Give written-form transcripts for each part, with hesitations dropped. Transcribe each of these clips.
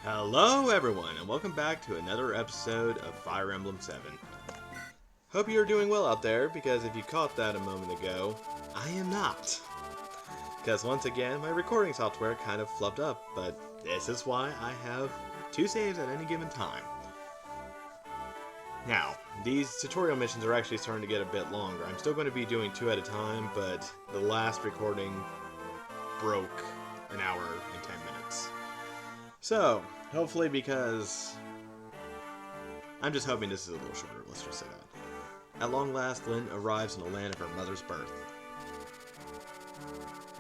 Hello everyone, and welcome back to another episode of Fire Emblem 7. Hope you're doing well out there, because if you caught that a moment ago, I am not. Because once again, my recording software kind of flubbed up, but this is why I have 2 saves at any given time. Now, these tutorial missions are actually starting to get a bit longer. I'm still going to be doing 2 at a time, but the last recording broke an hour and 10 minutes. So, hopefully because... I'm just hoping this is a little shorter, let's just say that. At long last, Lyn arrives in the land of her mother's birth.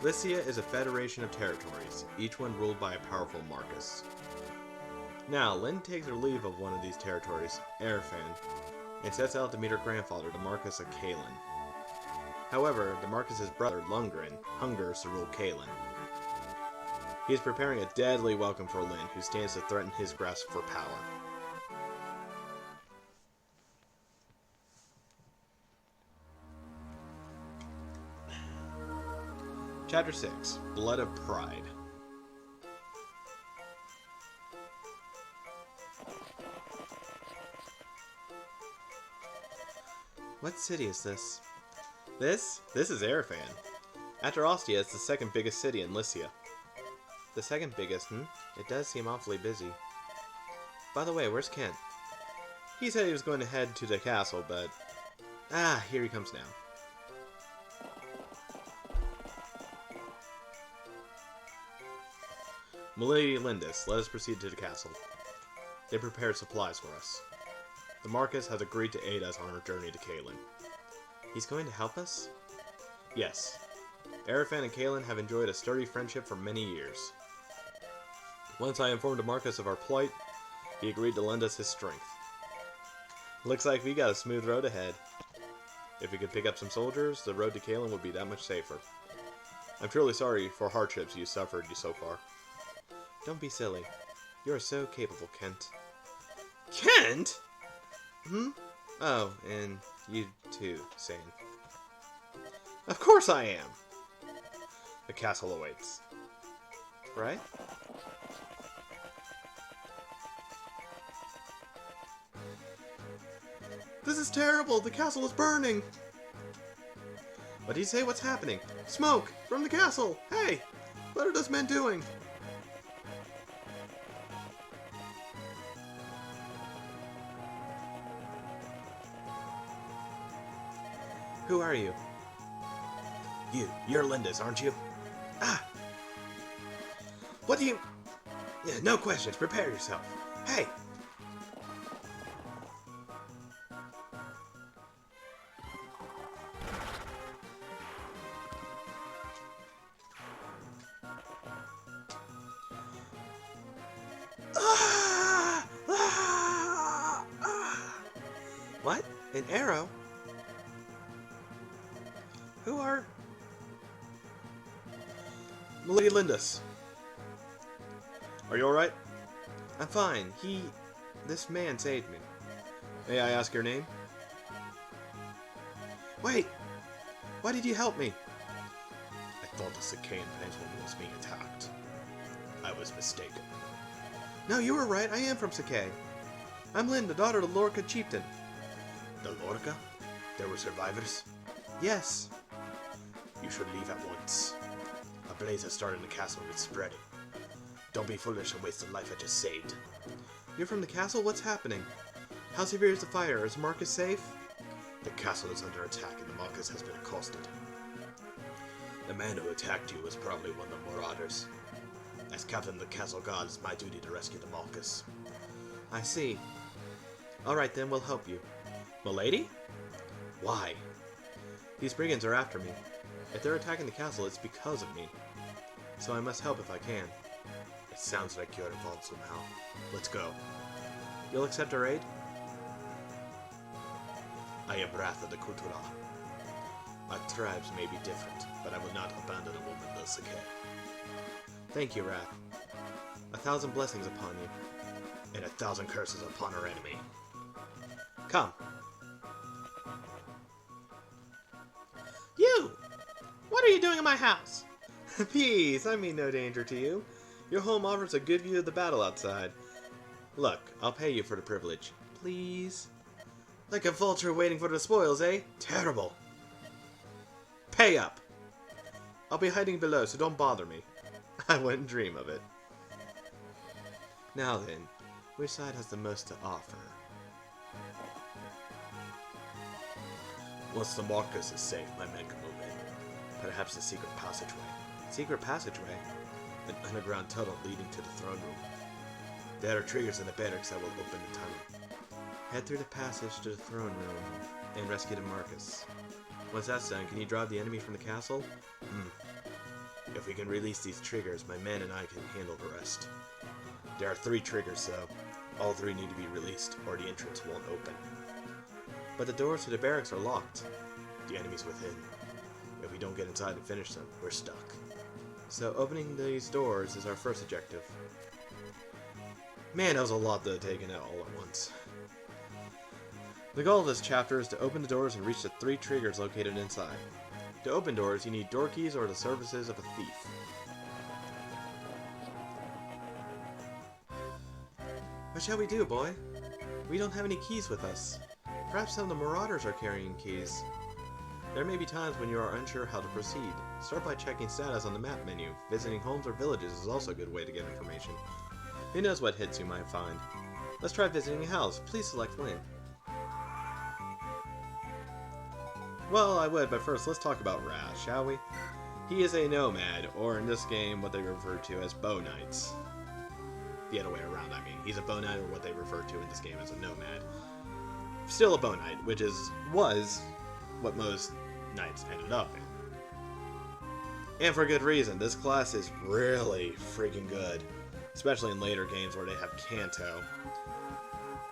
Lycia is a federation of territories, each one ruled by a powerful Marcus. Now, Lyn takes her leave of one of these territories, Erefan, and sets out to meet her grandfather, the Marcus of Kalen. However, the Marcus's brother, Lundgren, hungers to rule Kalen. He is preparing a deadly welcome for Lyn, who stands to threaten his grasp for power. Chapter 6, Blood of Pride. What city is this? This is Erefan. After Ostia, it's the second biggest city in Lycia. The second biggest, It does seem awfully busy. By the way, where's Kent? He said he was going to head to the castle, but... here he comes now. Milady Lindis, let us proceed to the castle. They prepared supplies for us. The Marcus has agreed to aid us on our journey to Kalen. He's going to help us? Yes. Erefan and Kalen have enjoyed a sturdy friendship for many years. Once I informed the Marcus of our plight, he agreed to lend us his strength. Looks like we got a smooth road ahead. If we could pick up some soldiers, the road to Kalen would be that much safer. I'm truly sorry for hardships you suffered so far. Don't be silly. You are so capable, Kent. Kent? Oh, and you too, Sane. Of course I am! The castle awaits. Right? This is terrible! The castle is burning! What did he say? What's happening? Smoke! From the castle! Hey! What are those men doing? Who are you? You're Lindis, aren't you? What do you... Yeah, no questions, prepare yourself. Hey! What? An arrow? Who are... Milady Lindis. Are you alright? I'm fine. This man saved me. May I ask your name? Wait! Why did you help me? I thought the Sacaean Peninsula was being attacked. I was mistaken. No, you were right. I am from Sacae. I'm Lyn, the daughter of the Lorca chieftain. The Lorca? There were survivors? Yes. You should leave at once. A blaze has started in the castle and it's spreading. Don't be foolish and waste the life I just saved. You're from the castle? What's happening? How severe is the fire? Is Marcus safe? The castle is under attack and the Marcus has been accosted. The man who attacked you was probably one of the marauders. As captain of the castle guard, it's my duty to rescue the Marcus. I see. Alright then, we'll help you. Milady? Why? These brigands are after me. If they're attacking the castle, it's because of me. So I must help if I can. It sounds like you're involved somehow. Let's go. You'll accept our aid? I am Wrath of the Kultura. Our tribes may be different, but I will not abandon a woman thus again. Thank you, Wrath. 1,000 blessings upon you. And 1,000 curses upon our enemy. Come. You! What are you doing in my house? Peace, I mean no danger to you. Your home offers a good view of the battle outside. Look, I'll pay you for the privilege. Please? Like a vulture waiting for the spoils, eh? Terrible. Pay up. I'll be hiding below, so don't bother me. I wouldn't dream of it. Now then, which side has the most to offer? Once the Marcus is safe, my men can move in. Perhaps the secret passageway. Secret passageway? An underground tunnel leading to the throne room. There are triggers in the barracks that will open the tunnel. Head through the passage to the throne room and rescue the Marcus. Once that's done, can you drive the enemy from the castle? If we can release these triggers, my men and I can handle the rest. There are 3 triggers, though. All 3 need to be released, or the entrance won't open. But the doors to the barracks are locked. The enemy's within. If we don't get inside and finish them, we're stuck. So opening these doors is our first objective. Man, that was a lot to take in all at once. The goal of this chapter is to open the doors and reach the 3 triggers located inside. To open doors, you need door keys or the services of a thief. What shall we do, boy? We don't have any keys with us. Perhaps some of the marauders are carrying keys. There may be times when you are unsure how to proceed. Start by checking status on the map menu. Visiting homes or villages is also a good way to get information. Who knows what hits you might find. Let's try visiting a house. Please select Lynn. Well, I would, but first let's talk about Raz, shall we? He is a nomad, or in this game what they refer to as bow knights. The other way around, I mean. He's a bow knight, or what they refer to in this game as a nomad. Still a bow knight, which was what most knights ended up in. And for good reason. This class is really freaking good. Especially in later games where they have Kanto.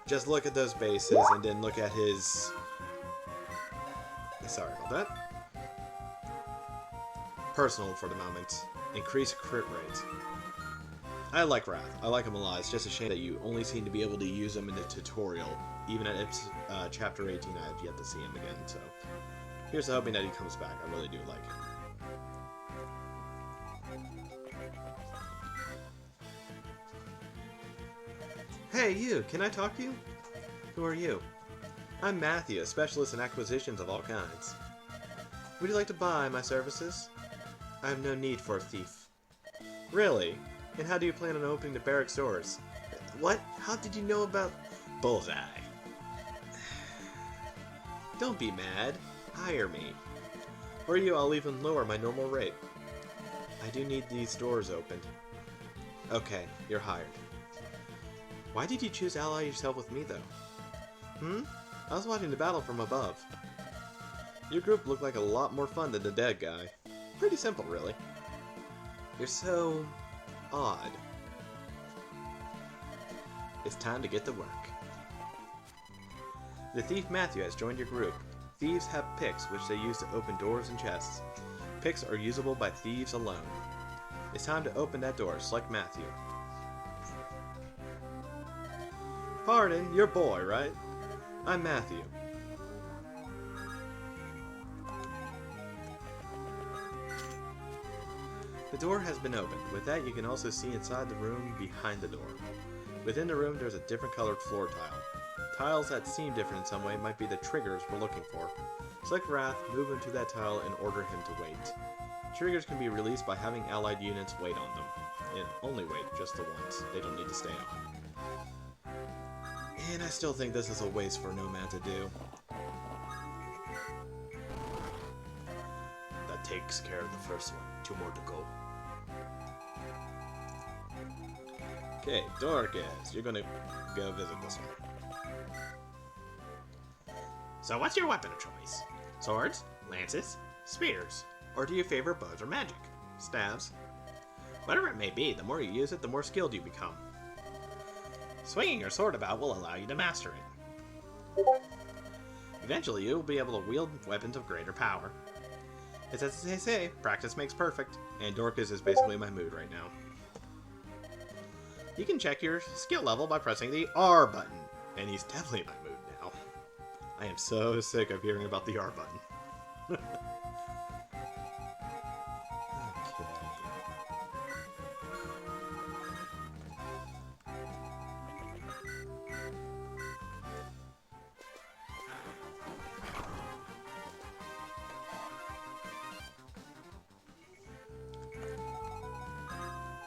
Just look at those bases, and then look at his... Sorry about that. Personal for the moment. Increase crit rate. I like Wrath. I like him a lot. It's just a shame that you only seem to be able to use him in the tutorial. Even at chapter 18, I have yet to see him again, so... Here's to hoping that he comes back. I really do like him. Hey, you! Can I talk to you? Who are you? I'm Matthew, a specialist in acquisitions of all kinds. Would you like to buy my services? I have no need for a thief. Really? And how do you plan on opening the barracks doors? What? How did you know about... Bullseye. Don't be mad. Hire me. For you, I'll even lower my normal rate. I do need these doors opened. Okay, you're hired. Why did you choose to ally yourself with me, though? I was watching the battle from above. Your group looked like a lot more fun than the dead guy. Pretty simple, really. You're so... odd. It's time to get to work. The thief Matthew has joined your group. Thieves have picks, which they use to open doors and chests. Picks are usable by thieves alone. It's time to open that door. Select Matthew. Pardon, you're boy, right? I'm Matthew. The door has been opened. With that, you can also see inside the room behind the door. Within the room, there's a different colored floor tile. Tiles that seem different in some way might be the triggers we're looking for. Select Wrath, move him to that tile, and order him to wait. Triggers can be released by having allied units wait on them. And only wait, just the once. They don't need to stay on. And I still think this is a waste for Nomad to do. That takes care of the first one. 2 more to go. Okay, Dorcas, you're gonna go visit this one. So what's your weapon of choice? Swords? Lances? Spears? Or do you favor bows or magic? Staves? Whatever it may be, the more you use it, the more skilled you become. Swinging your sword about will allow you to master it. Eventually, you will be able to wield weapons of greater power. It's as they say, practice makes perfect, and Dorcas is basically my mood right now. You can check your skill level by pressing the R button, and he's definitely in my mood now. I am so sick of hearing about the R button.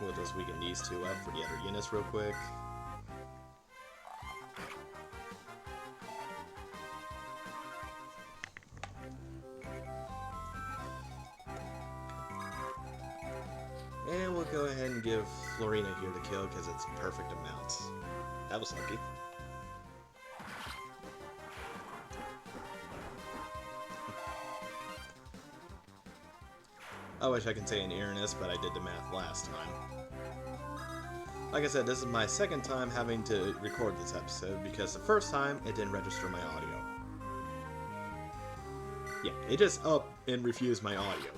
We'll just weaken these two up for the other units real quick. And we'll go ahead and give Florina here the kill because it's a perfect amount. That was lucky. I wish I could say an earnest, but I did the math last time. Like I said, this is my second time having to record this episode because the first time it didn't register my audio. Yeah, it just up and refused my audio.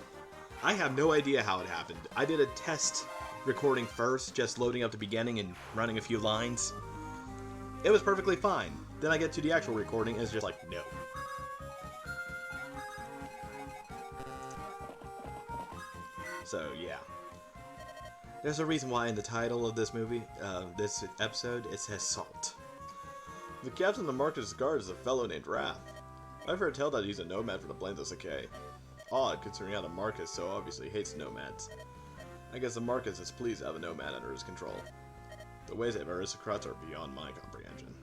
I have no idea how it happened. I did a test recording first, just loading up the beginning and running a few lines. It was perfectly fine. Then I get to the actual recording and it's just like, no. So, yeah. There's a reason why in the title of this movie, this episode, it says Salt. The captain of the Marcus Guard is a fellow named Wrath. I've heard tell that he's a nomad for the plains of Sakai. Odd, considering how the Marcus so obviously hates nomads. I guess the Marcus is pleased to have a nomad under his control. The ways of aristocrats are beyond my comprehension.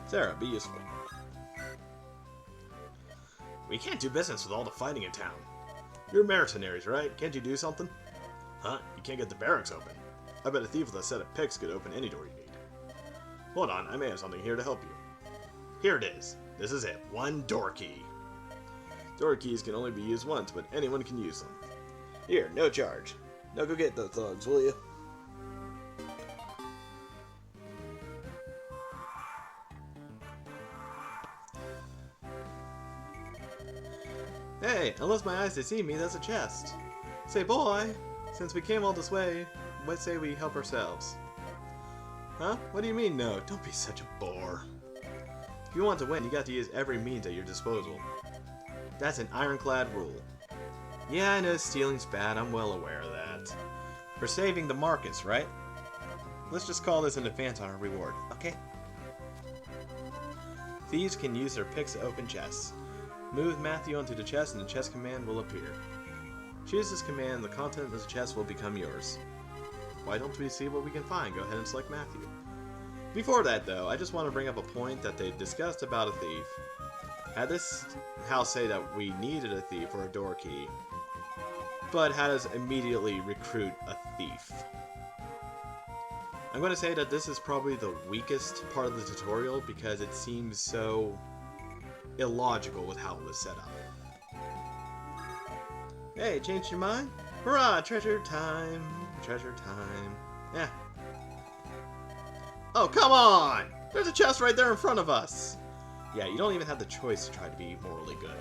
Sarah, be useful. We can't do business with all the fighting in town. You're mercenaries, right? Can't you do something? Huh? You can't get the barracks open. I bet a thief with a set of picks could open any door you need. Hold on, I may have something here to help you. Here it is. This is it. One door key. Door keys can only be used once, but anyone can use them. Here, no charge. Now go get the thugs, will you? Hey, unless my eyes deceive me, that's a chest. Say, boy, since we came all this way, what say we help ourselves? Huh? What do you mean, no? Don't be such a bore. If you want to win, you got to use every means at your disposal. That's an ironclad rule. Yeah, I know stealing's bad, I'm well aware of that. We're saving the Marcus, right? Let's just call this an advance on our reward, okay? Thieves can use their picks to open chests. Move Matthew onto the chest and the chest command will appear. Choose this command and the content of the chest will become yours. Why don't we see what we can find? Go ahead and select Matthew. Before that though, I just want to bring up a point that they discussed about a thief. Had this house say that we needed a thief or a door key, but had us immediately recruit a thief. I'm going to say that this is probably the weakest part of the tutorial because it seems so illogical with how it was set up. Hey, changed your mind? Hurrah! Treasure time! Treasure time. Yeah. Oh, come on! There's a chest right there in front of us! Yeah, you don't even have the choice to try to be morally good.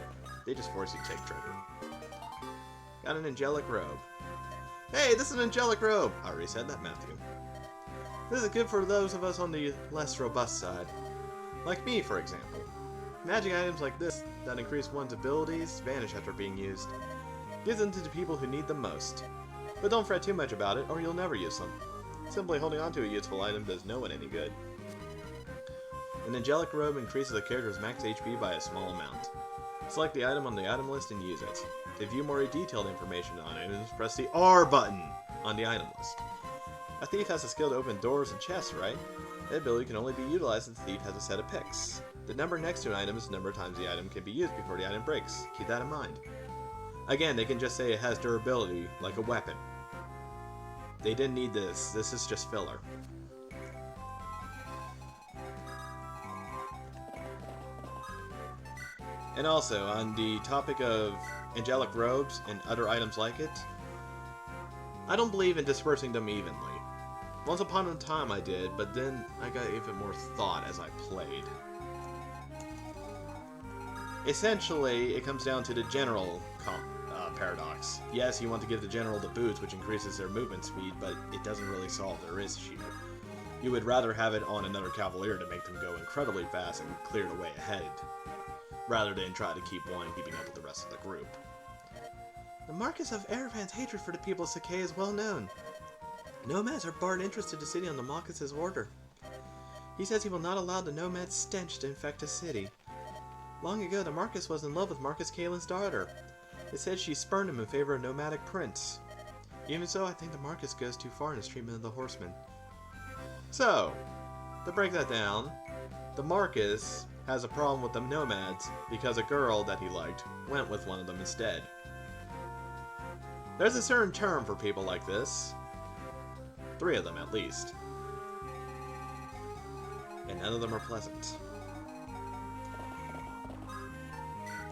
They just force you to take treasure. Got an angelic robe. Hey, this is an angelic robe! I already said that, Matthew. This is good for those of us on the less robust side. Like me, for example. Magic items like this that increase one's abilities vanish after being used. Give them to the people who need them most. But don't fret too much about it, or you'll never use them. Simply holding on to a useful item does no one any good. An angelic robe increases a character's max HP by a small amount. Select the item on the item list and use it. To view more detailed information on items, press the R button on the item list. A thief has the skill to open doors and chests, right? That ability can only be utilized if the thief has a set of picks. The number next to an item is the number of times the item can be used before the item breaks. Keep that in mind. Again, they can just say it has durability, like a weapon. They didn't need this. This is just filler. And also, on the topic of angelic robes and other items like it, I don't believe in dispersing them evenly. Once upon a time I did, but then I gave it more thought as I played. Essentially, it comes down to the general paradox. Yes, you want to give the general the boots, which increases their movement speed, but it doesn't really solve their issue. You would rather have it on another cavalier to make them go incredibly fast and clear the way ahead, rather than try to keep one keeping up with the rest of the group. The Marcus of Erevan's hatred for the people of Sakai is well known. Nomads are barred entrance to the city on the Marcus's order. He says he will not allow the nomad stench to infect the city. Long ago, the Marcus was in love with Marcus Kalen's daughter. It said she spurned him in favor of nomadic prince. Even so, I think the Marcus goes too far in his treatment of the horsemen. So, to break that down, the Marcus has a problem with the nomads because a girl that he liked went with one of them instead. There's a certain term for people like this. 3 of them at least. And none of them are pleasant.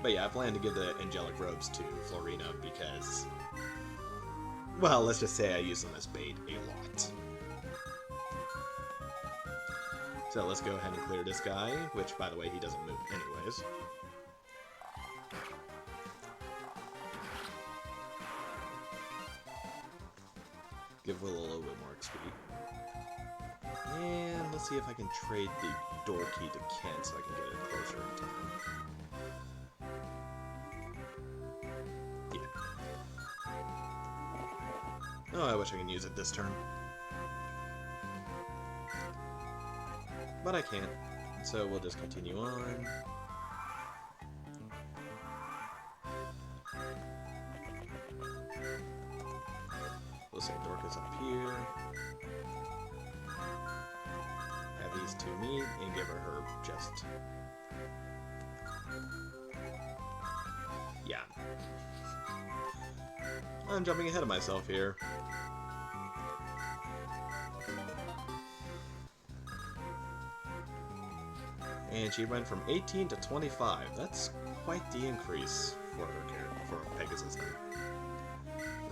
But yeah, I plan to give the angelic robes to Florina because, well, let's just say I use them as bait a lot. So let's go ahead and clear this guy, which, by the way, he doesn't move anyways. Give Will a little bit more XP. And let's see if I can trade the door key to Kent so I can get it closer in time. Oh, I wish I could use it this turn. But I can't, so we'll just continue on. We'll say Dorcas up here. Have these 2 meet and give her just... yeah. I'm jumping ahead of myself here. And she went from 18 to 25. That's quite the increase for her character, for Pegasus now.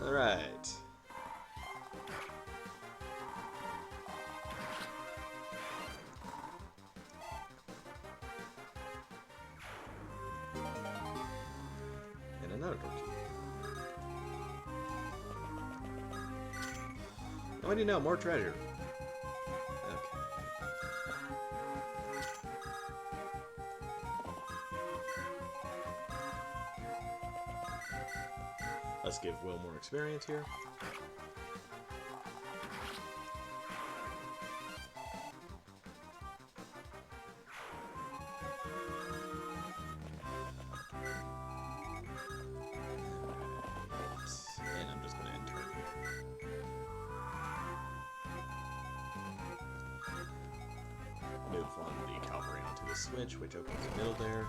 Alright. And another door key. What do you know? More treasure. Okay. Let's give Will more experience here. And I'm just going to end turn here. Move on the cavalry onto the switch, which opens the middle there.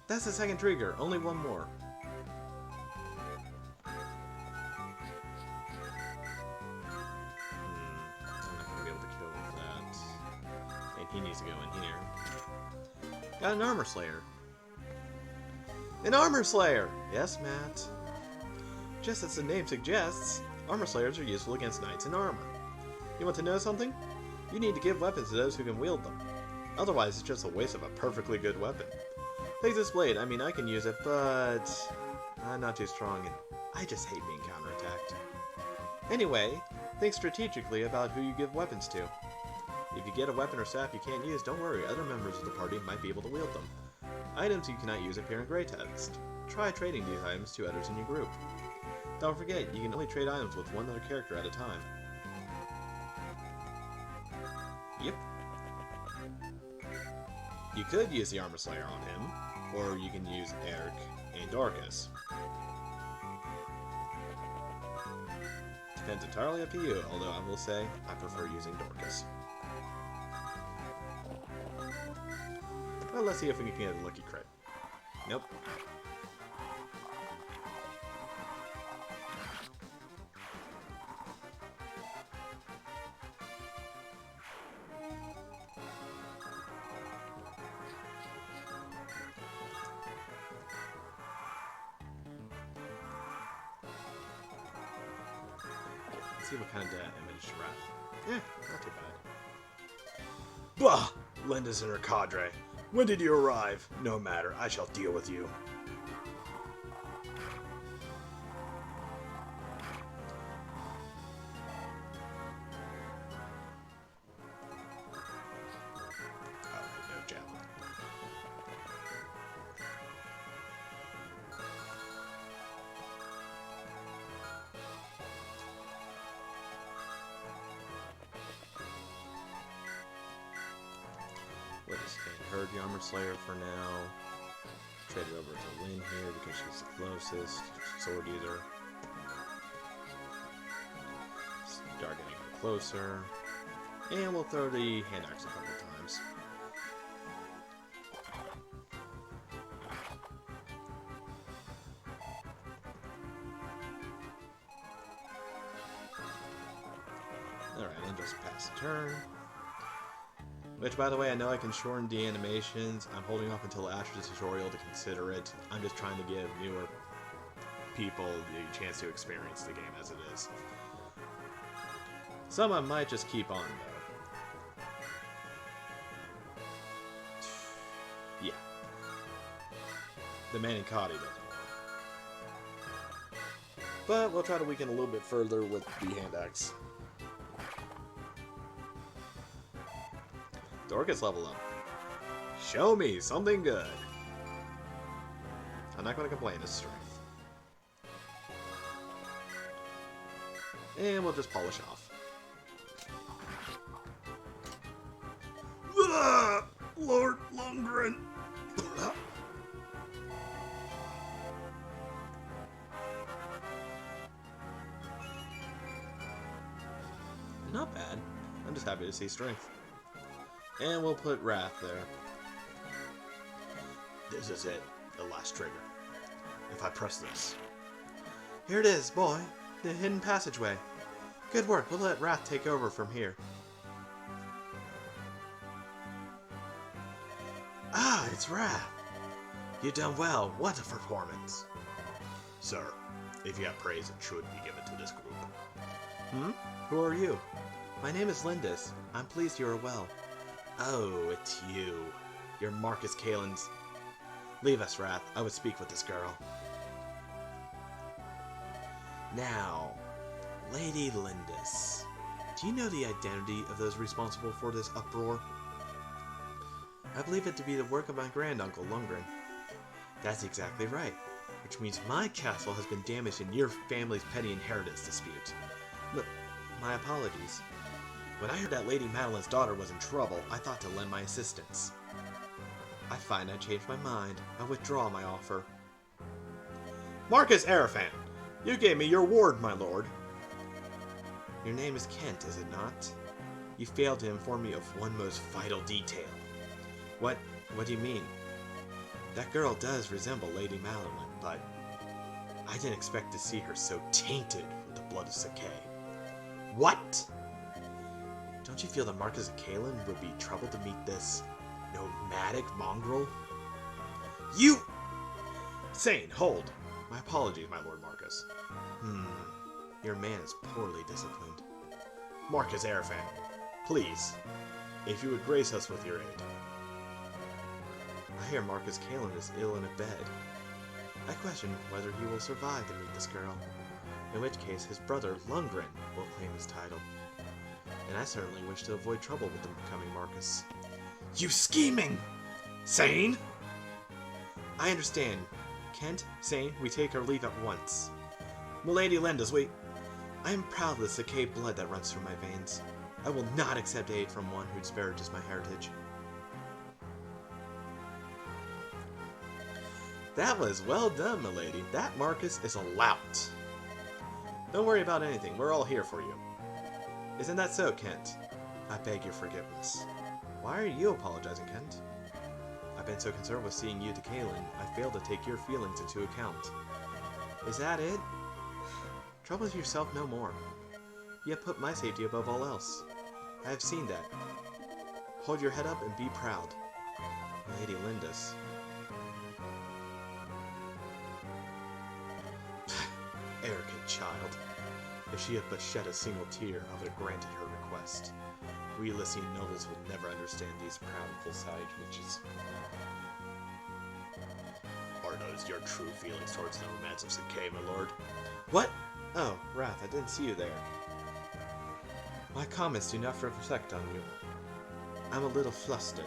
That's the second trigger. Only one more. He needs to go in here. Got an armor slayer. An armor slayer! Yes, Matt. Just as the name suggests, armor slayers are useful against knights in armor. You want to know something? You need to give weapons to those who can wield them. Otherwise, it's just a waste of a perfectly good weapon. Take this blade. I mean, I can use it, but I'm not too strong, and I just hate being counterattacked. Anyway, think strategically about who you give weapons to. If you get a weapon or staff you can't use, don't worry, other members of the party might be able to wield them. Items you cannot use appear in gray text. Try trading these items to others in your group. Don't forget, you can only trade items with one other character at a time. Yep. You could use the Armor Slayer on him, or you can use Eric and Dorcas. Depends entirely up to you, although I will say, I prefer using Dorcas. Well, let's see if we can get a lucky crit. Nope. Let's see what kind of image wrath. Yeah, not too bad. Bah! Linda's and her cadre. When did you arrive? No matter, I shall deal with you. Oh, no javelin. What is her the Armor Slayer for now? Trade it over to Lynn here because she's the closest sword user. closer. And we'll throw the hand axe a couple times. Alright, and just pass the turn. Which, by the way, I know I can shorten the animations. I'm holding off until after the tutorial to consider it. I'm just trying to give newer people the chance to experience the game as it is. Some I might just keep on, though. Yeah. The manicotti doesn't work. But we'll try to weaken a little bit further with the hand axe. Dorcas level up. Show me something good. I'm not going to complain, it's strength. And we'll just polish off. Lord Lundgren. Not bad. I'm just happy to see strength. And we'll put Wrath there. This is it. The last trigger. If I press this. Here it is, boy. The hidden passageway. Good work. We'll let Wrath take over from here. Ah, it's Wrath. You've done well. What a performance. Sir, if you have praise, it should be given to this group. Hmm? Who are you? My name is Lindis. I'm pleased you are well. Oh, it's you. You're Marcus Kalen's... Leave us, Wrath. I would speak with this girl. Now, Lady Lindis. Do you know the identity of those responsible for this uproar? I believe it to be the work of my granduncle, Lundgren. That's exactly right. Which means my castle has been damaged in your family's petty inheritance dispute. Look, my apologies. When I heard that Lady Madeline's daughter was in trouble, I thought to lend my assistance. I find I changed my mind. I withdraw my offer. Marcus Arafan, you gave me your word, my lord. Your name is Kent, is it not? You failed to inform me of one most vital detail. What do you mean? That girl does resemble Lady Madeline, but I didn't expect to see her so tainted with the blood of Sakai. What? Don't you feel that Marcus Kalen would be troubled to meet this nomadic mongrel? You! Sane, hold! My apologies, my Lord Marcus. Your man is poorly disciplined. Marcus Arafan, please, if you would grace us with your aid. I hear Marcus Kalen is ill in a bed. I question whether he will survive to meet this girl, in which case his brother Lundgren will claim his title. And I certainly wish to avoid trouble with the coming Marcus. You scheming! Sane? I understand. Kent, Sane, we take our leave at once. Milady Lindis, I am proud of the Sakai blood that runs through my veins. I will not accept aid from one who disparages my heritage. That was well done, milady. That Marcus is a lout. Don't worry about anything. We're all here for you. Isn't that so, Kent? I beg your forgiveness. Why are you apologizing, Kent? I've been so concerned with seeing you to Kalen, I failed to take your feelings into account. Is that it? Trouble yourself no more. You have put my safety above all else. I have seen that. Hold your head up and be proud. Lady Lindis. Arrogant child. If she had but shed a single tear, I would have granted her request. We Lycian nobles will never understand these proud and full-sided witches. Are those your true feelings towards the romance of Sakai, my lord? What? Oh, Wrath, I didn't see you there. My comments do not reflect on you. I'm a little flustered.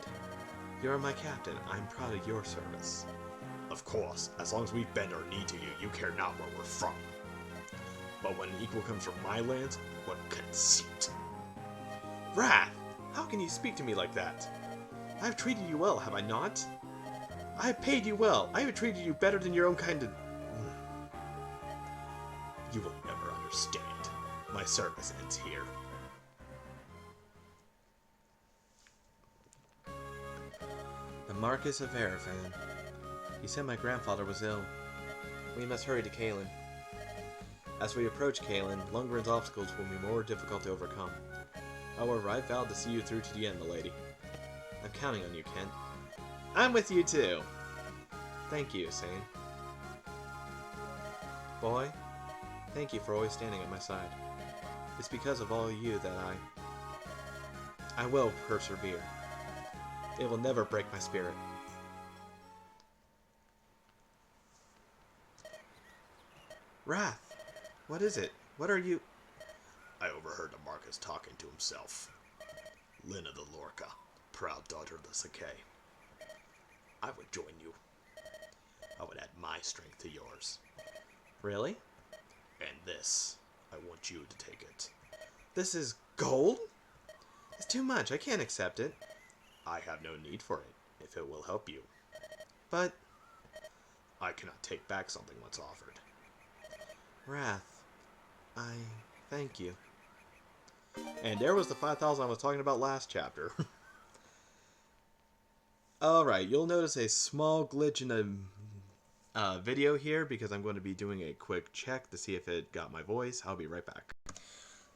You are my captain. I'm proud of your service. Of course, as long as we bend our knee to you, you care not where we're from. But when an equal comes from my lands, what conceit! Wrath! How can you speak to me like that? I have treated you well, have I not? I have paid you well. I have treated you better than your own kind of... You will never understand. My service ends here. The Marquis of Arafan. He said my grandfather was ill. We must hurry to Kalen. As we approach Kalen, Lundgren's obstacles will be more difficult to overcome. However, I vowed to see you through to the end, milady. I'm counting on you, Kent. I'm with you too! Thank you, Sane. Boy, thank you for always standing at my side. It's because of all you that I will persevere. It will never break my spirit. Wrath! What is it? What are you... I overheard the Marcus talking to himself. Lina the Lorca, proud daughter of the Sakai. I would join you. I would add my strength to yours. Really? And this, I want you to take it. This is gold? It's too much. I can't accept it. I have no need for it, if it will help you. But... I cannot take back something once offered. Wrath, I thank you. And there was the 5,000 I was talking about last chapter. Alright, you'll notice a small glitch in the video here because I'm going to be doing a quick check to see if it got my voice. I'll be right back.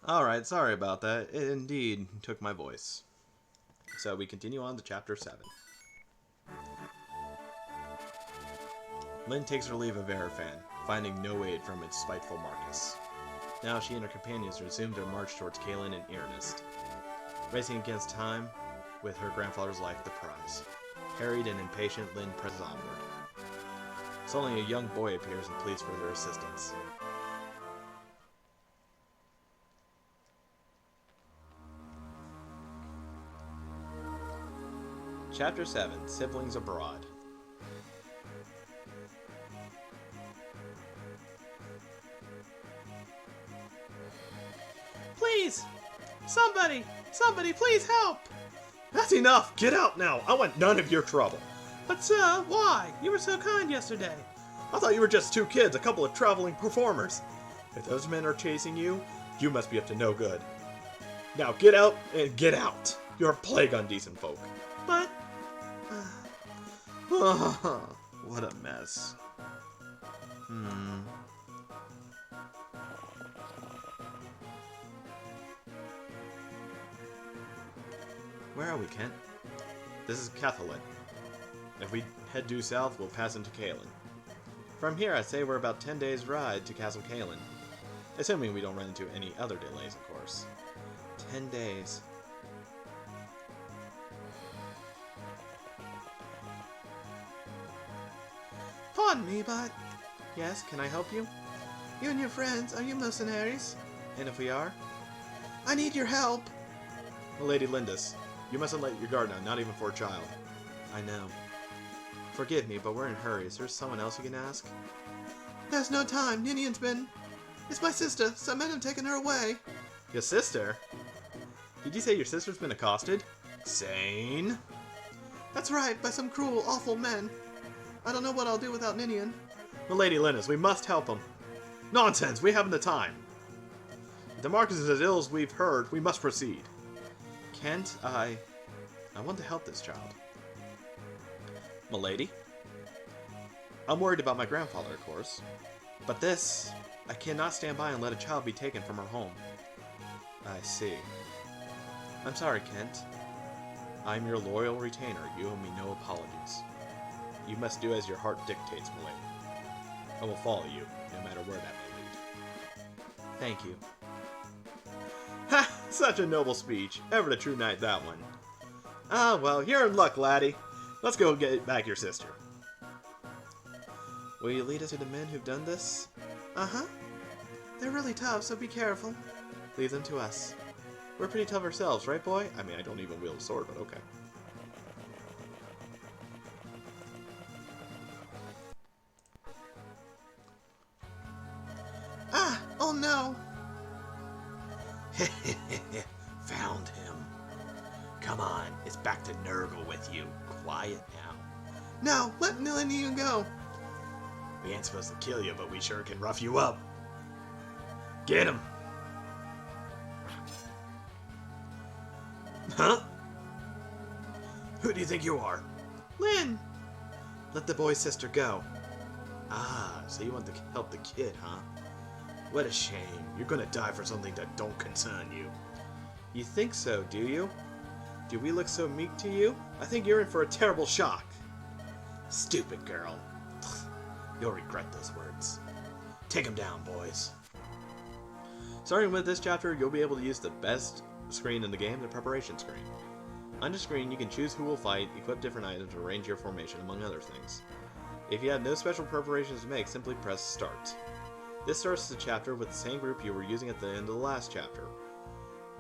Alright, sorry about that. It indeed took my voice. So we continue on to chapter 7. Lynn takes her leave of Arafan, finding no aid from its spiteful Marcus. Now she and her companions resume their march towards Kalen in earnest. Racing against time, with her grandfather's life the prize. Harried and impatient, Lynn presses onward. Suddenly a young boy appears and pleads for their assistance. Chapter 7, Siblings Abroad. Please! Somebody, please help! That's enough! Get out now! I want none of your trouble! But sir, why? You were so kind yesterday. I thought you were just two kids, a couple of traveling performers. If those men are chasing you, you must be up to no good. Now get out and get out! You're a plague on decent folk. But... what a mess. Where are we, Kent? This is Cathalin. If we head due south, we'll pass into Kalen. From here, I'd say we're about 10 days' ride to Castle Kalen. Assuming we don't run into any other delays, of course. 10 days. Pardon me, but... Yes, can I help you? You and your friends, are you mercenaries? And if we are? I need your help! Lady Lindis, you mustn't let your guard down, not even for a child. I know. Forgive me, but we're in a hurry. Is there someone else you can ask? There's no time. Ninian's been... It's my sister. Some men have taken her away. Your sister? Did you say your sister's been accosted? Sane? That's right, by some cruel, awful men. I don't know what I'll do without Ninian. Milady Linus, we must help him. Nonsense, we haven't the time. If the Marcus is as ill as we've heard, we must proceed. Kent, I want to help this child. Milady? I'm worried about my grandfather, of course. But this... I cannot stand by and let a child be taken from her home. I see. I'm sorry, Kent. I'm your loyal retainer. You owe me no apologies. You must do as your heart dictates, milady. I will follow you, no matter where that may lead. Thank you. Ha! Such a noble speech. Ever the true knight, that one. Ah, well, you're in luck, laddie. Let's go get back your sister. Will you lead us to the men who've done this? Uh-huh. They're really tough, so be careful. Leave them to us. We're pretty tough ourselves, right, boy? I mean, I don't even wield a sword, but okay. Ah! Oh no! Found him. Come on, it's back to Nurgle with you. Quiet now. No, let Ninian go. We ain't supposed to kill you, but we sure can rough you up. Get him! Huh? Who do you think you are? Lynn! Let the boy's sister go. Ah, so you want to help the kid, huh? What a shame. You're gonna die for something that don't concern you. You think so, do you? Do we look so meek to you? I think you're in for a terrible shock. Stupid girl. You'll regret those words. Take him down, boys. Starting with this chapter, you'll be able to use the best screen in the game, the preparation screen. On the screen, you can choose who will fight, equip different items, or arrange your formation, among other things. If you have no special preparations to make, simply press Start. This starts the chapter with the same group you were using at the end of the last chapter.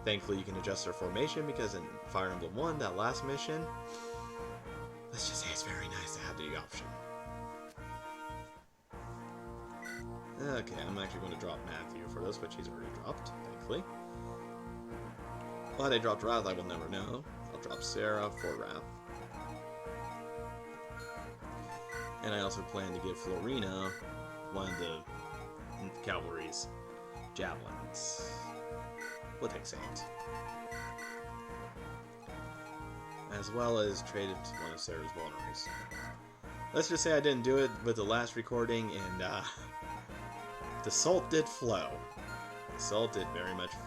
Thankfully, you can adjust their formation because in Fire Emblem 1, that last mission, let's just say it's very nice to have the option. Okay, I'm actually going to drop Matthew for this, which he's already dropped, thankfully. Why they dropped Wrath, I will never know. I'll drop Sarah for Wrath. And I also plan to give Florina one of the cavalry's javelins. We'll take Saint. As well as trade it to one of Sarah's vulneraries. Let's just say I didn't do it with the last recording, and the salt did flow. The salt did very much flow.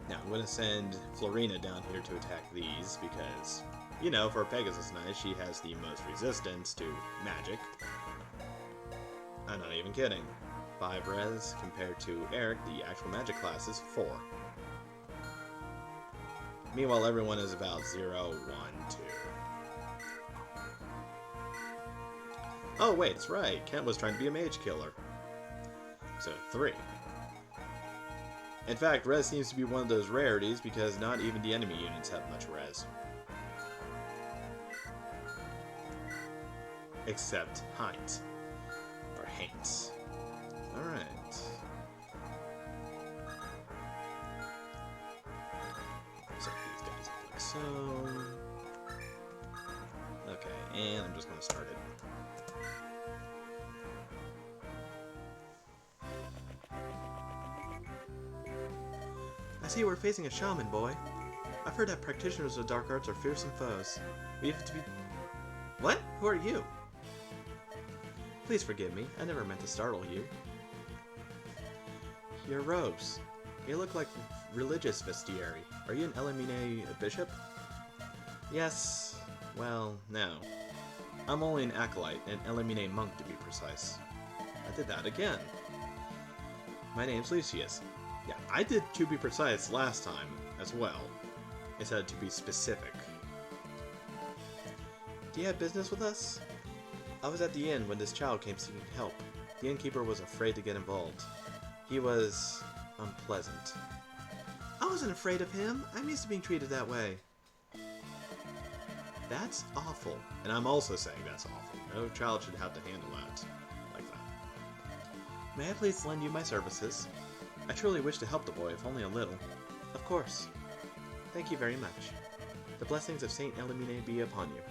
Now I'm going to send Florina down here to attack these because, you know, for a Pegasus Knight, she has the most resistance to magic. I'm not even kidding. 5 res compared to Eric, the actual magic class is 4. Meanwhile, everyone is about 0, 1, 2. Oh, wait, that's right. Kent was trying to be a mage killer. So, 3. In fact, res seems to be one of those rarities because not even the enemy units have much res. Except Heinz. Or Heinz. Alright. So these guys look like so. Okay, and I'm just going to start it. I see we're facing a shaman, boy. I've heard that practitioners of dark arts are fearsome foes. We have to be... What? Who are you? Please forgive me. I never meant to startle you. Your robes. You look like religious vestiary. Are you an Elimine bishop? Yes. Well, no. I'm only an acolyte, an Elimine monk to be precise. I did that again. My name's Lucius. Yeah, I did to be precise last time as well. I said to be specific. Do you have business with us? I was at the inn when this child came seeking help. The innkeeper was afraid to get involved. He was unpleasant. I wasn't afraid of him. I'm used to being treated that way. That's awful. And I'm also saying that's awful. No child should have to handle that like that. May I please lend you my services? I truly wish to help the boy, if only a little. Of course. Thank you very much. The blessings of Saint Elimine be upon you.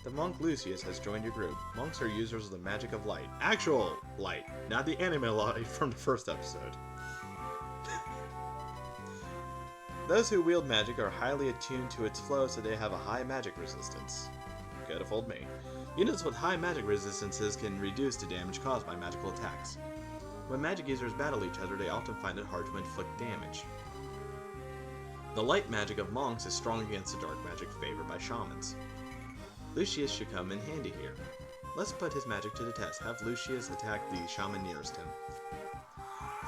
The monk Lucius has joined your group. Monks are users of the magic of light. Actual light, not the anime light from the first episode. Those who wield magic are highly attuned to its flow, so they have a high magic resistance. Could have fooled me. Units with high magic resistances can reduce the damage caused by magical attacks. When magic users battle each other, they often find it hard to inflict damage. The light magic of monks is strong against the dark magic favored by shamans. Lucius should come in handy here. Let's put his magic to the test. Have Lucius attack the shaman nearest him.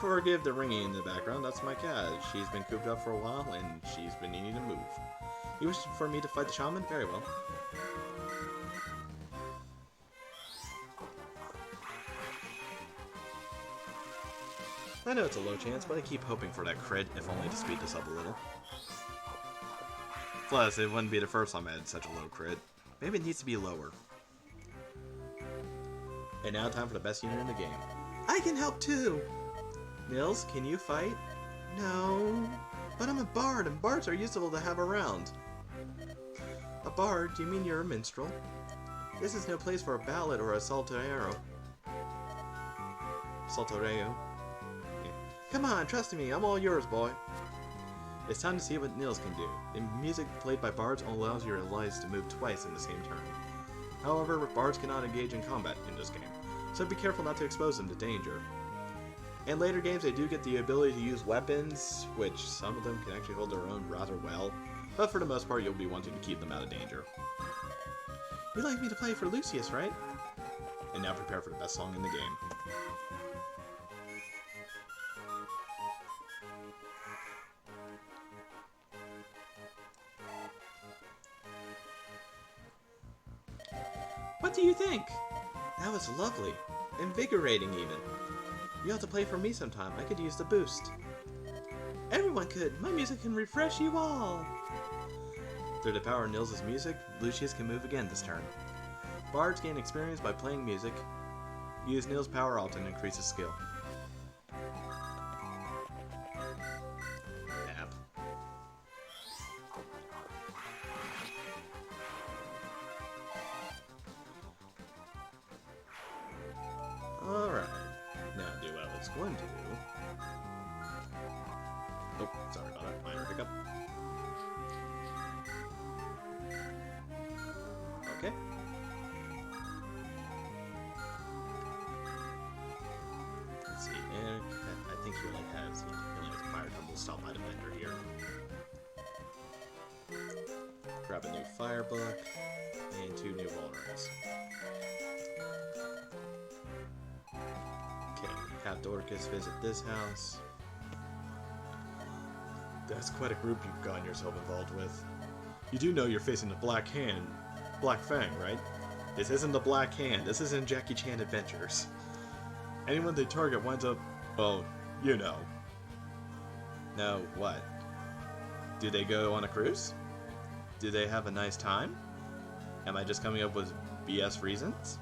Forgive the ringing in the background, that's my cat. She's been cooped up for a while, and she's been needing to move. You wish for me to fight the shaman? Very well. I know it's a low chance, but I keep hoping for that crit, if only to speed this up a little. Plus, it wouldn't be the first time I had such a low crit. Maybe it needs to be lower. And now time for the best unit in the game. I can help too! Nils, can you fight? No, but I'm a bard, and bards are useful to have around. A bard? Do you mean you're a minstrel? This is no place for a ballad or a salterero. Saltereo. Yeah. Come on, trust me, I'm all yours, boy. It's time to see what Nils can do. The music played by bards only allows your allies to move twice in the same turn. However, bards cannot engage in combat in this game, so be careful not to expose them to danger. In later games, they do get the ability to use weapons, which some of them can actually hold their own rather well, but for the most part, you'll be wanting to keep them out of danger. You'd like me to play for Lucius, right? And now prepare for the best song in the game. What do you think? That was lovely. Invigorating, even. You have to play for me sometime. I could use the boost. Everyone could. My music can refresh you all. Through the power of Nils' music, Lucius can move again this turn. Bards gain experience by playing music. Use Nils' power alt and increase his skill. App. Alright. Now do what I was going to do. Oh, sorry about that. Minor hiccup. Okay. Let's see. And I think he only has fire tumble stop by the vendor here. Grab a new fire book and 2 new vulnerables. Okay, have Dorcas visit this house. That's quite a group you've gotten yourself involved with. You do know you're facing the Black Fang, right? This isn't the Black Hand, this isn't Jackie Chan Adventures. Anyone they target winds up, well, you know. No, what? Do they go on a cruise? Do they have a nice time? Am I just coming up with BS reasons?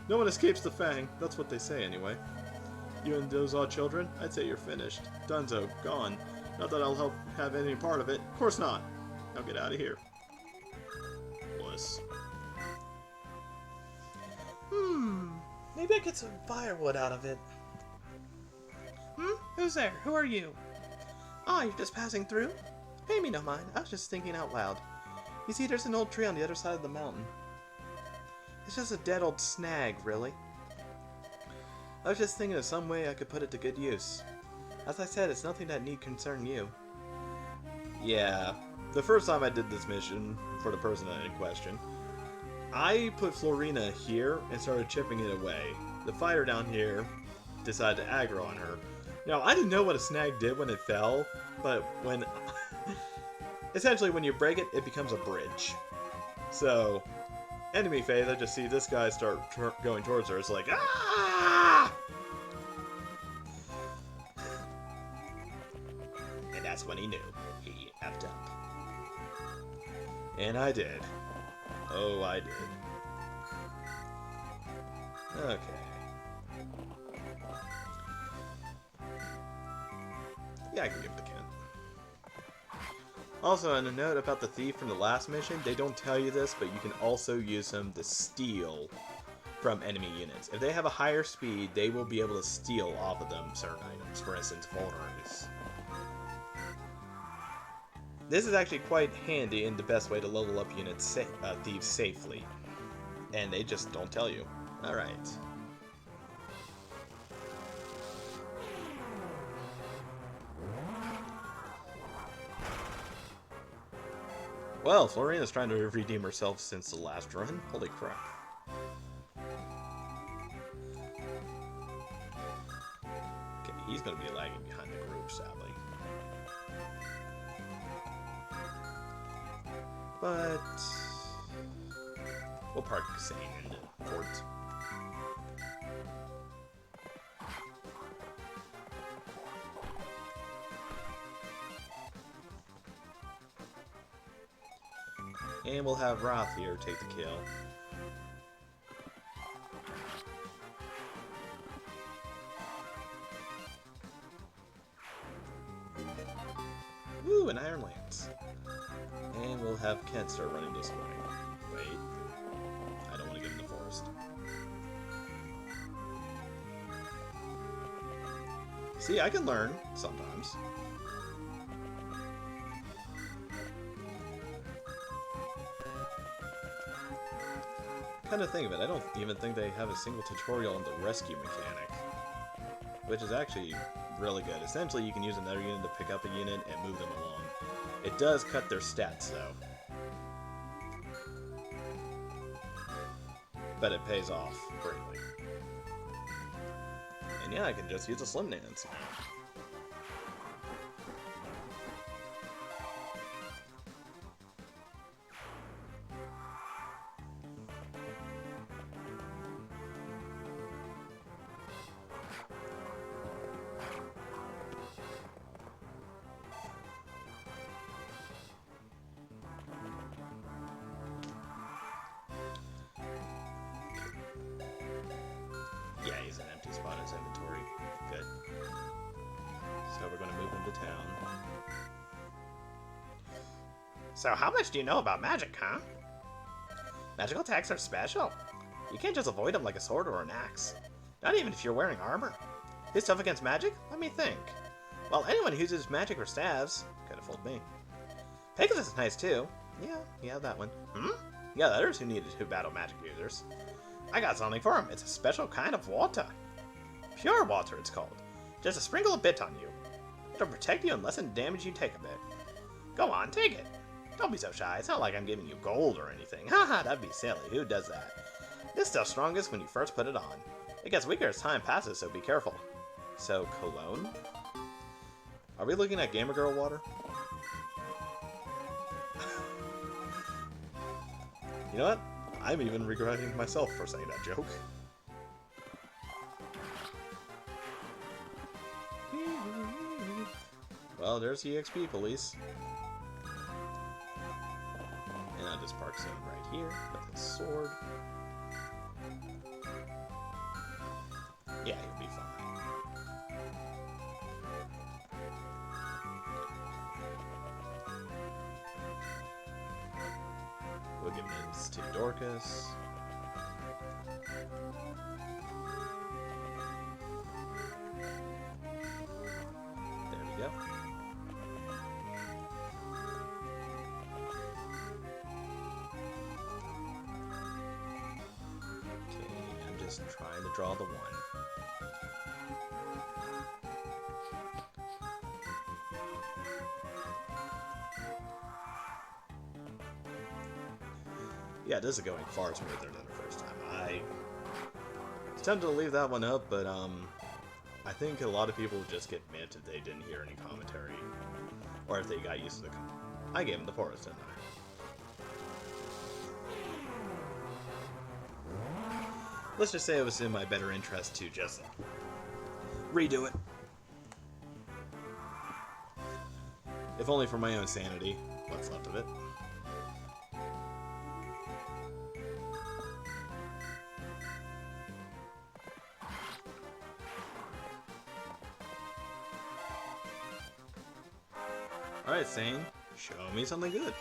No one escapes the Fang, that's what they say anyway. You and those odd children, I'd say you're finished. Dunzo, gone. Not that I'll have any part of it. Of course not. Now get out of here. Wuss. Maybe I get some firewood out of it. Who's there? Who are you? Ah, you're just passing through? Pay me no mind. I was just thinking out loud. You see, there's an old tree on the other side of the mountain. It's just a dead old snag, really. I was just thinking of some way I could put it to good use. As I said, it's nothing that need concern you. Yeah, the first time I did this mission, for the person in question, I put Florina here and started chipping it away. The fighter down here decided to aggro on her. Now, I didn't know what a snag did when it fell, but when... essentially, when you break it, it becomes a bridge. So, enemy phase, I just see this guy start going towards her. It's like, ah! And that's when he knew. He effed up. And I did. Oh, I did. Okay. Yeah, I can give it to Kent. Also, on a note about the thief from the last mission, they don't tell you this, but you can also use him to steal from enemy units. If they have a higher speed, they will be able to steal off of them certain items. For instance, vulnerables. This is actually quite handy and the best way to level up units thieves safely. And they just don't tell you. Alright. Well, Florina's trying to redeem herself since the last run. Holy crap. Okay, he's gonna be lagging behind the group, sadly. But we'll park Sane in the fort. And we'll have Roth here take the kill. Woo, an Iron Lance. And we'll have Kent start running this way. Wait. I don't want to get in the forest. See, I can learn sometimes. come to think of it, I don't even think they have a single tutorial on the rescue mechanic. Which is actually really good. Essentially, you can use another unit to pick up a unit and move them along. It does cut their stats, though. But it pays off greatly. And yeah, I can just use a Slim Nance now. Yeah, he's an empty spot in his inventory. Good. So we're going to move him to town. So how much do you know about magic, huh? Magical attacks are special. You can't just avoid them like a sword or an axe. Not even if you're wearing armor. Who's tough against magic? Let me think. Well, anyone who uses magic or staves. Could have fooled me. Pegasus is nice too. Yeah, that one. Yeah, the others who needed to battle magic users. I got something for him. It's a special kind of water. Pure water, it's called. Just a sprinkle a bit on you. It'll protect you and lessen the damage you take a bit. Go on, take it. Don't be so shy. It's not like I'm giving you gold or anything. Haha, that'd be silly. Who does that? This stuff's strongest when you first put it on. It gets weaker as time passes, so be careful. So, cologne? Are we looking at Gamer Girl water? You know what? I'm even regretting myself for saying that joke. Well, there's EXP police. And I'll just park him right here with his sword. Yeah, he'll be fine. We'll give this to Dorcas. There we go. Okay, I'm just trying to draw the one. Yeah, this is going far smoother than the first time. I was tempted to leave that one up, but I think a lot of people just get mad if they didn't hear any commentary, or if they got used to the. I gave him the forest, didn't I? Let's just say it was in my better interest to just redo it, if only for my own sanity. What's left of it. Alright, Sane, show me something good.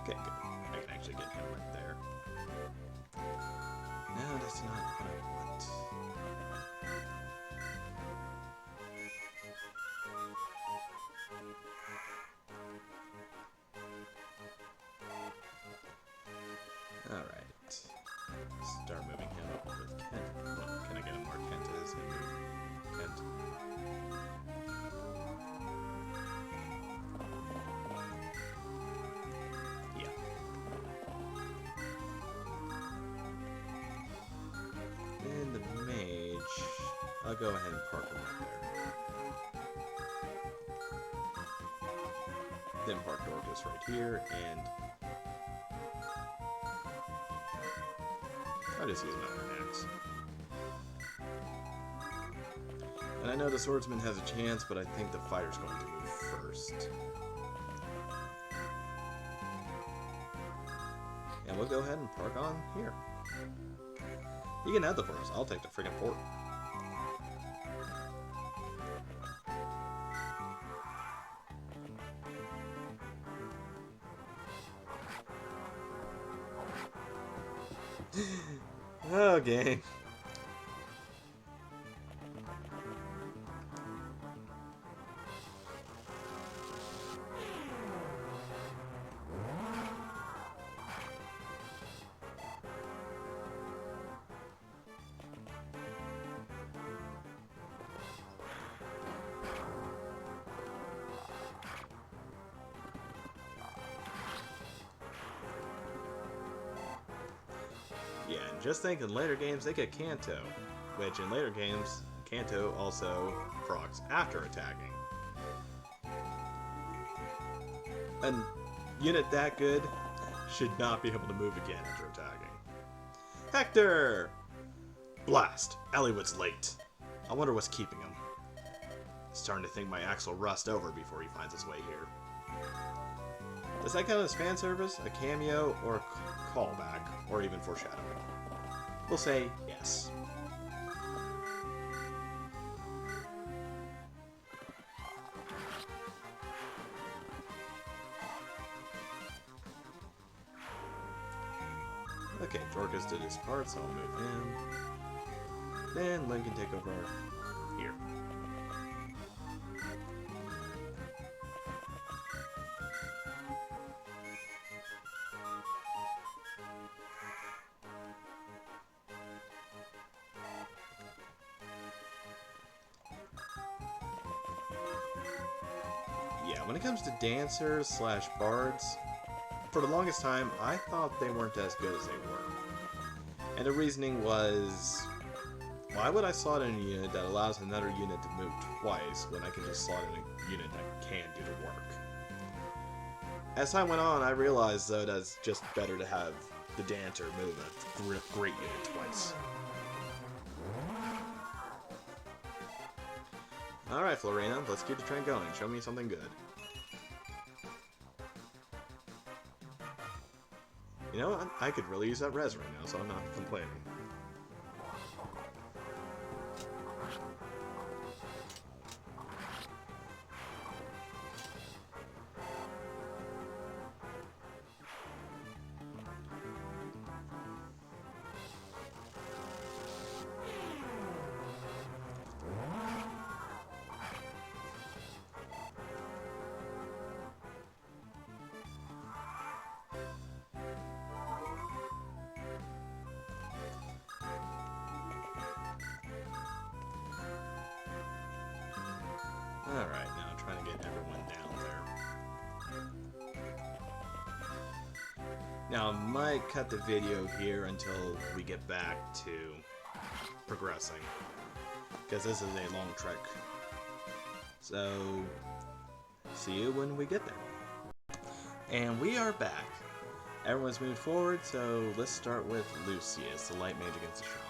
Okay, good. I can actually get him right there. No, that's not what I want. Alright. Start moving him up with Kent. Well, can I get him where Kent is and move Kent? Yeah. And the mage, I'll go ahead and park him right there. Then park Dorcas right here, and I'll just use another axe. And I know the swordsman has a chance, but I think the fighter's going to move first. And we'll go ahead and park on here. You can have the forest. I'll take the friggin' fort. Okay. Yeah, and just think in later games they get Kanto, which in later games, Kanto also procs after attacking. An unit that good should not be able to move again after attacking. Hector! Blast! Eliwood's late. I wonder what's keeping him. Starting to think my axe will rust over before he finds his way here. Does that count as fan service, a cameo, or a callback, or even foreshadowing? We'll say yes. Okay, Dorcas did his part, so I'll move him. Then Link can take over here. Yeah, when it comes to dancers slash bards, for the longest time, I thought they weren't as good as they were. And the reasoning was, why would I slot in a unit that allows another unit to move twice when I can just slot in a unit that can do the work? As time went on, I realized, though, that it's just better to have the dancer move a great unit twice. Alright, Florina, let's keep the train going. Show me something good. You know what? I could really use that res right now, so I'm not complaining. Alright, now I'm trying to get everyone down there. Now, I might cut the video here until we get back to progressing, because this is a long trek. So, see you when we get there. And we are back. Everyone's moved forward, so let's start with Lucius, the light mage against the Shaman.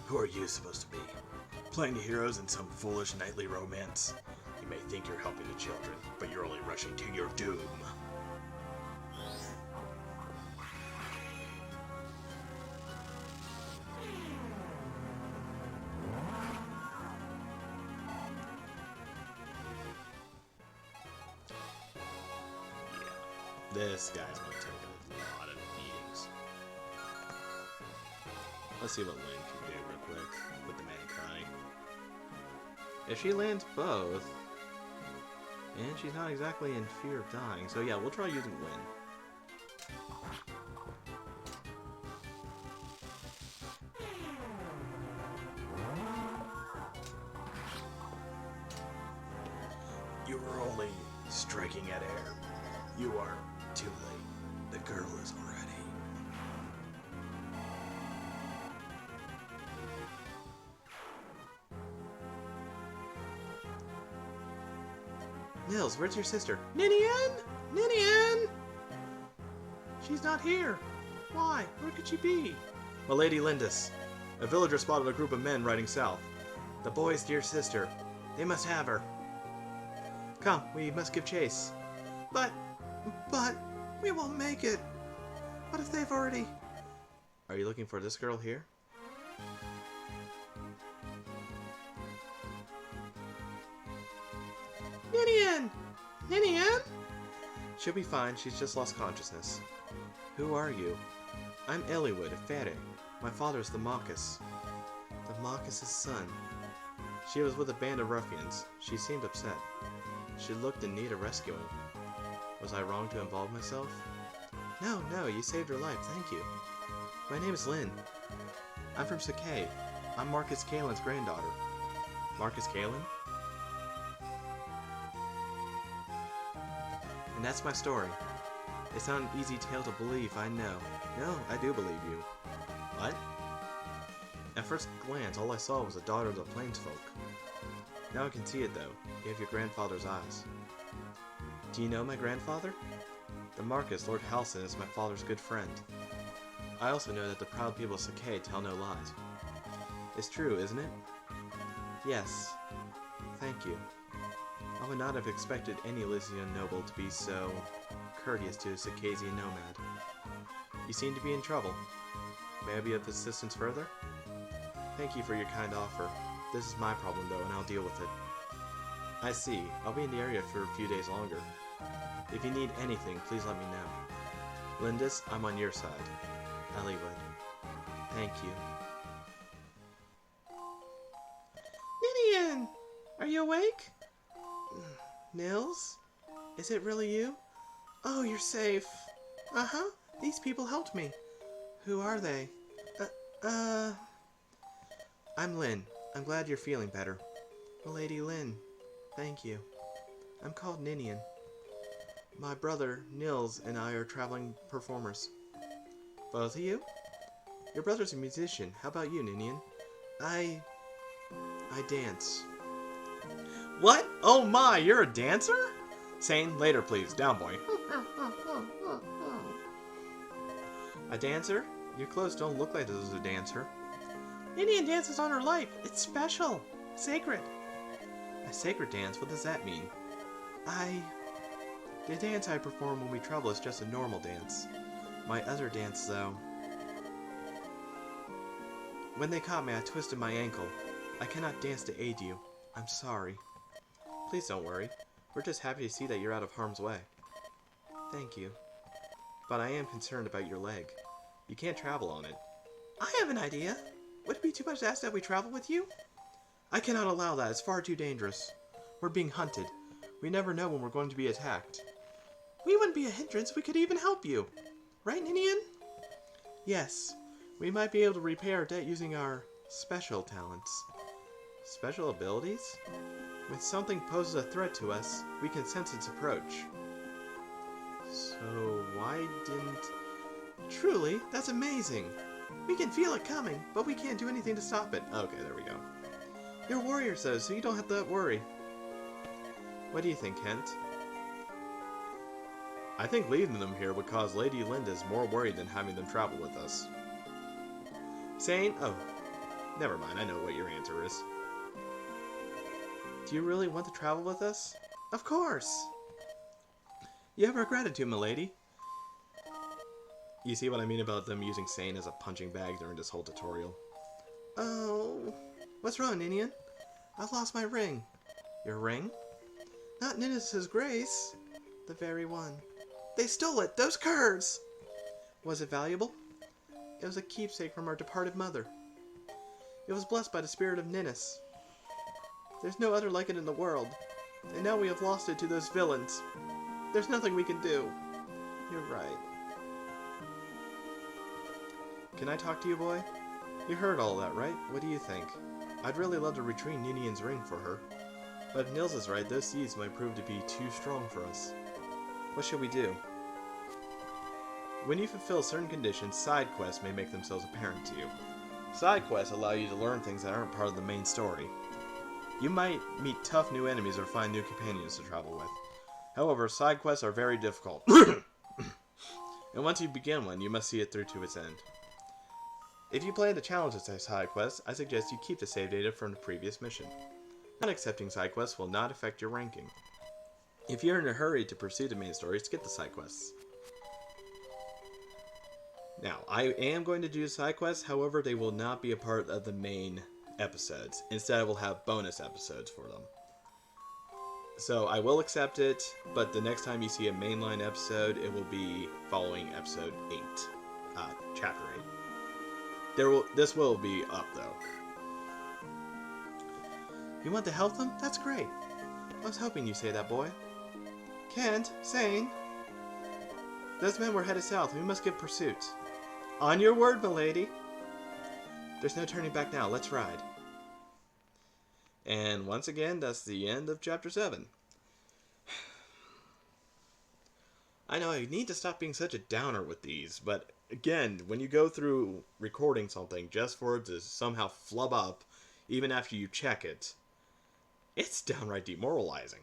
Who are you supposed to be? Playing the heroes in some foolish nightly romance? You may think you're helping the children, but you're only rushing to your doom. Yeah, this guy's going to take a lot of beatings. Let's see what Link can do real quick with the Mankai. If she lands both, and she's not exactly in fear of dying, so yeah, we'll try using Wind. You were only striking at air. You are too late. The girl is already. Nils, where's your sister? Ninian! Ninian! She's not here. Why? Where could she be? My Lady Lindis. A villager spotted a group of men riding south. The boy's dear sister. They must have her. Come, we must give chase. But, we won't make it. What if they've already... Are you looking for this girl here? Ninian! Ninian? She'll be fine, she's just lost consciousness. Who are you? I'm Eliwood, a fairy. My father's the Marcus. The Marcus's son. She was with a band of ruffians. She seemed upset. She looked in need of rescuing. Was I wrong to involve myself? No, you saved her life, thank you. My name is Lynn. I'm from Sakai. I'm Marcus Kalen's granddaughter. Marcus Kalen? And that's my story. It's not an easy tale to believe, I know. No, I do believe you. What? At first glance, all I saw was a daughter of the Plainsfolk. Now I can see it, though. You have your grandfather's eyes. Do you know my grandfather? The Marcus, Lord Halson, is my father's good friend. I also know that the proud people of Sakai tell no lies. It's true, isn't it? Yes. Thank you. I would not have expected any Elysian noble to be so courteous to a Circassian nomad. You seem to be in trouble. May I be of assistance further? Thank you for your kind offer. This is my problem, though, and I'll deal with it. I see. I'll be in the area for a few days longer. If you need anything, please let me know. Lindis, I'm on your side. Elliewood. Thank you. Ninian! Are you awake? Nils? Is it really you? Oh, you're safe. Uh-huh. These people helped me. Who are they? I'm Lynn. I'm glad you're feeling better. Lady Lynn. Thank you. I'm called Ninian. My brother, Nils, and I are traveling performers. Both of you? Your brother's a musician. How about you, Ninian? I dance. What? Oh my, you're a dancer? Sane, later please. Down, boy. A dancer? Your clothes don't look like there's a dancer. Ninian dances on her life. It's special. Sacred. A sacred dance? What does that mean? The dance I perform when we travel is just a normal dance. My other dance, though... When they caught me, I twisted my ankle. I cannot dance to aid you. I'm sorry. Please don't worry. We're just happy to see that you're out of harm's way. Thank you. But I am concerned about your leg. You can't travel on it. I have an idea. Would it be too much to ask that we travel with you? I cannot allow that. It's far too dangerous. We're being hunted. We never know when we're going to be attacked. We wouldn't be a hindrance. We could even help you. Right, Ninian? Yes. We might be able to repay our debt using our special talents. Special abilities? When something poses a threat to us, we can sense its approach. So why didn't... Truly, that's amazing. We can feel it coming, but we can't do anything to stop it. Okay, there we go. You're warriors, though, so you don't have to worry. What do you think, Kent? I think leaving them here would cause Lady Linda's more worried than having them travel with us. Sane? Oh, never mind, I know what your answer is. Do you really want to travel with us? Of course! You have our gratitude, milady. You see what I mean about them using Sane as a punching bag during this whole tutorial? Oh, what's wrong, Ninian? I've lost my ring. Your ring? Not Ninnis' Grace. The very one. They stole it! Those curs! Was it valuable? It was a keepsake from our departed mother. It was blessed by the spirit of Ninnis. There's no other like it in the world, and now we have lost it to those villains. There's nothing we can do. You're right. Can I talk to you, boy? You heard all that, right? What do you think? I'd really love to retrieve Ninian's ring for her. But if Nils is right, those seeds might prove to be too strong for us. What should we do? When you fulfill certain conditions, side quests may make themselves apparent to you. Side quests allow you to learn things that aren't part of the main story. You might meet tough new enemies or find new companions to travel with. However, side quests are very difficult. And once you begin one, you must see it through to its end. If you plan to challenge a side quest, I suggest you keep the save data from the previous mission. Not accepting side quests will not affect your ranking. If you're in a hurry to pursue the main story, skip the side quests. Now, I am going to do side quests, however, they will not be a part of the main episodes. Instead, I will have bonus episodes for them. So, I will accept it, but the next time you see a mainline episode, it will be following episode 8. Chapter 8. This will be up, though. You want to help them? That's great. I was hoping you'd say that, boy. Kent, Sane. Those men were headed south, and we must give pursuit. On your word, milady. There's no turning back now. Let's ride. And once again, that's the end of Chapter 7. I know I need to stop being such a downer with these, but again, when you go through recording something just for it to somehow flub up, even after you check it, it's downright demoralizing.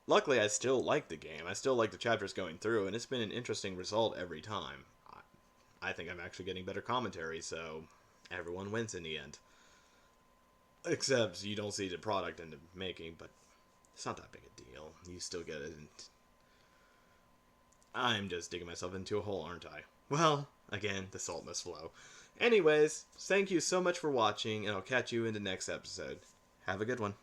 Luckily, I still like the game. I still like the chapters going through, and it's been an interesting result every time. I think I'm actually getting better commentary, so everyone wins in the end. Except you don't see the product in the making, but it's not that big a deal. You still get it. And I'm just digging myself into a hole, aren't I? Well, again, the salt must flow. Anyways, thank you so much for watching, and I'll catch you in the next episode. Have a good one.